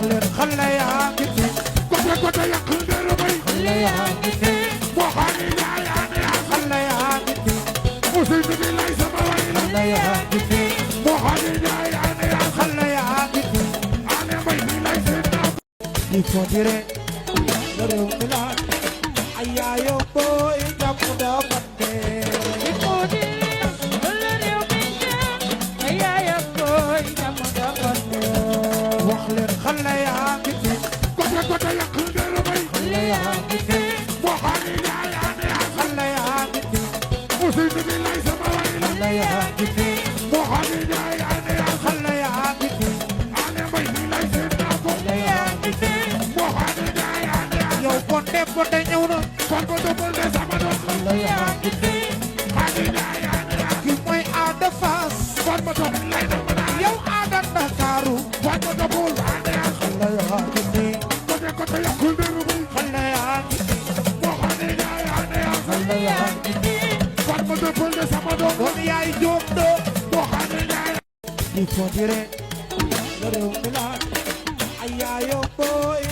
leen xale yaa ngi fi côté yàq dara bay xale yaa ngi fi boo xaani yaay ane yaa xale yaa ngi fi aussi bi di lay sama way la xale yaa ngi fi boo xaani yaay ane yaa xale yaa ngi fi ane bay di lay seen naa il faut dire le réew mi la ay yaayoo booy jàpp dafa dee il faut dire le réew mi la ay yaayoo booy jàpp dafa dee wax leen xale yaa ngi fi côté yàq dara bay xale yaa ngi fi boo xaani yaay ane yaa xale yaa ngi fi aussi bi di lay sama way la xale yaa ngi fi boo xaani yaay ane yaa xale yaa ngi fi ane bay di lay seen naa xale yaa ngi fi boo xaani yaay ane yaa yow bonde ñëw na kon ko dobal de sama doon xale yaa ngi fi xaani yaay ane yaa ki mooy Ada Fass kon ma doon lay na ma naa yow Ada Ndakaaru kon ma dobal ane yaa xale yaa ngi fi côté yàq dara bay xale yaa ngi fi boo xaani yaay ane yaa xale yaa ngi fi kon ma dobal de sama doon doon yaay jóob do boo xaani yaay il faut dire le réew mi la ay yaayoo booy